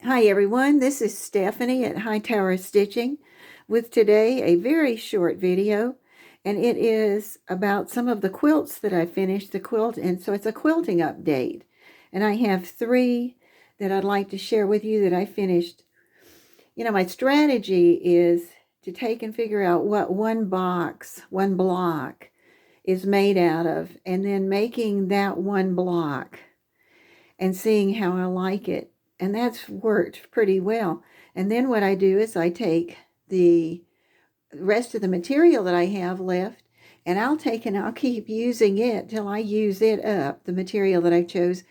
Hi everyone, this is Stephanie at High Tower Stitching with today a very short video, and it is about some of the quilts that I finished, and so it's a quilting update. And I have 3 that I'd like to share with you that I finished. My strategy is to take and figure out what one block is made out of, and then making that one block and seeing how I like it. And that's worked pretty well. And then what I do is I take the rest of the material that I have left, and I'll keep using it till I use it up, the material that I chose.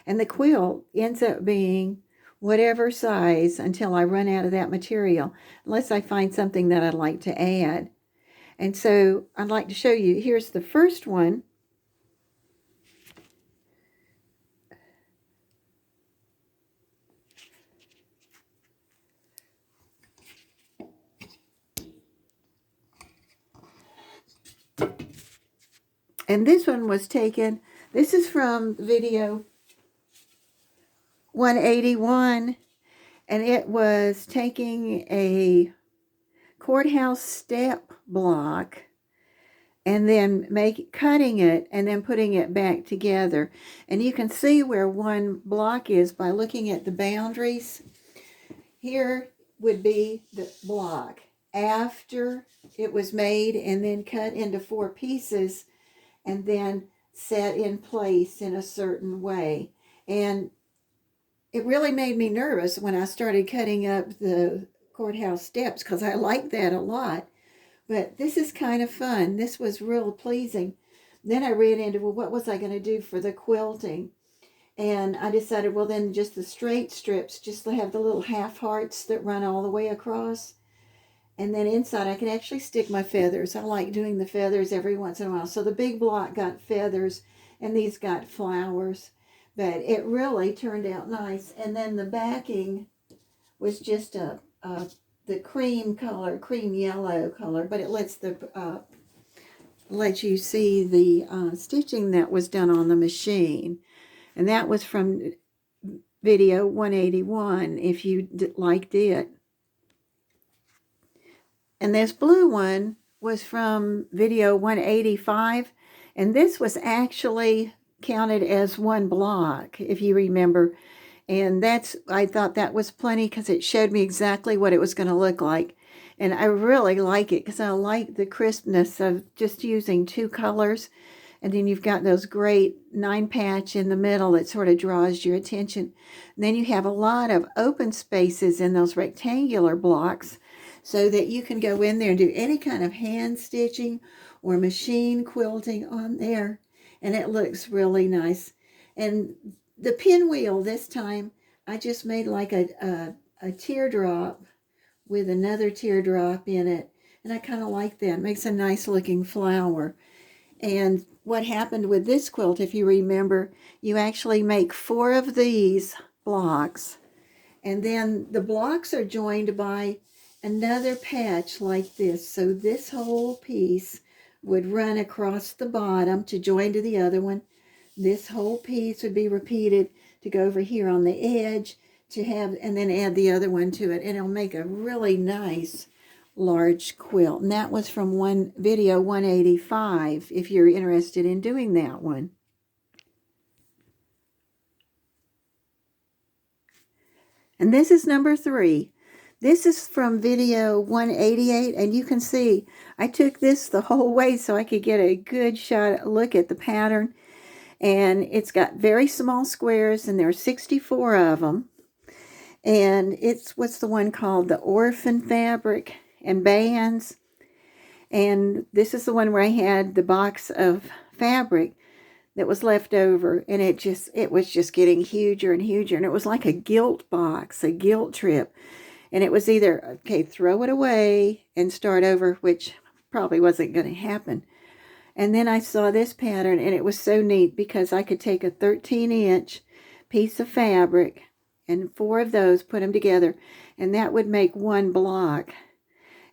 And the quilt ends up being whatever size until I run out of that material, unless I find something that I'd like to add. And so I'd like to show you, here's the first one. And this one was taken, this is from video 181, and it was taking a courthouse step block and then cutting it and then putting it back together. And you can see where one block is by looking at the boundaries. Here would be the block after it was made and then cut into 4 pieces and then set in place in a certain way. And it really made me nervous when I started cutting up the courthouse steps, because I like that a lot. But this is kind of fun. This was real pleasing. Then I ran into, well, what was I going to do for the quilting? And I decided, well, then just the straight strips, just to have the little half hearts that run all the way across. And then inside I can actually stick my feathers. I like doing the feathers every once in a while. So the big block got feathers and these got flowers. But it really turned out nice. And then the backing was just the cream yellow color, but it lets you see the stitching that was done on the machine. And that was from video 181 if you liked it. And this blue one was from video 185, and this was actually counted as one block, if you remember. And I thought that was plenty because it showed me exactly what it was going to look like. And I really like it because I like the crispness of just using 2 colors. And then you've got those great 9 patch in the middle that sort of draws your attention. And then you have a lot of open spaces in those rectangular blocks so that you can go in there and do any kind of hand stitching or machine quilting on there. And it looks really nice. And the pinwheel this time, I just made like a teardrop with another teardrop in it. And I kind of like that. It makes a nice looking flower. And what happened with this quilt, if you remember, you actually make 4 of these blocks. And then the blocks are joined by another patch like this. So this whole piece would run across the bottom to join to the other one. This whole piece would be repeated to go over here on the edge and then add the other one to it. And it'll make a really nice large quilt. And that was from video 185 if you're interested in doing that one. And this is number 3. This is from video 188, and you can see I took this the whole way so I could get a good look at the pattern. And it's got very small squares, and there are 64 of them. And what's the one called? The Orphan fabric and bands. And this is the one where I had the box of fabric that was left over, and it was just getting huger and huger, and it was like a gilt box, a gilt trip. And it was either, okay, throw it away and start over, which probably wasn't going to happen. And then I saw this pattern, and it was so neat because I could take a 13-inch piece of fabric and 4 of those, put them together, and that would make one block.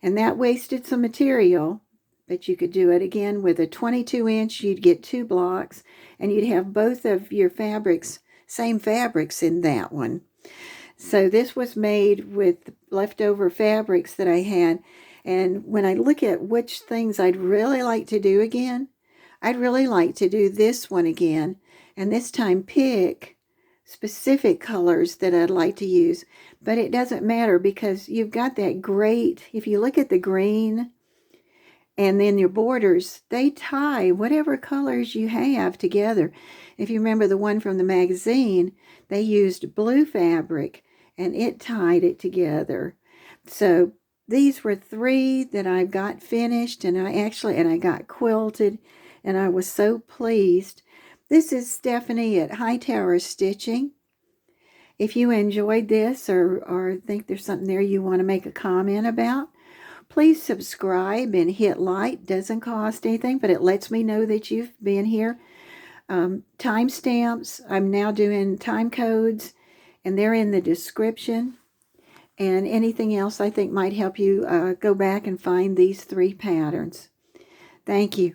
And that wasted some material, but you could do it again with a 22-inch. You'd get 2 blocks, and you'd have both of your same fabrics in that one. So this was made with leftover fabrics that I had. And when I look at which things I'd really like to do again, I'd really like to do this one again. And this time pick specific colors that I'd like to use. But it doesn't matter because you've got that great, if you look at the green and then your borders, they tie whatever colors you have together. If you remember the one from the magazine, they used blue fabric and it tied it together. So these were 3 that I got finished, and I got quilted, and I was so pleased. This is Stephanie at Hightower Stitching. If you enjoyed this or think there's something there you want to make a comment about, please subscribe and hit like. Doesn't cost anything, but it lets me know that you've been here. Timestamps, I'm now doing time codes, and they're in the description. And anything else I think might help you go back and find these 3 patterns. Thank you.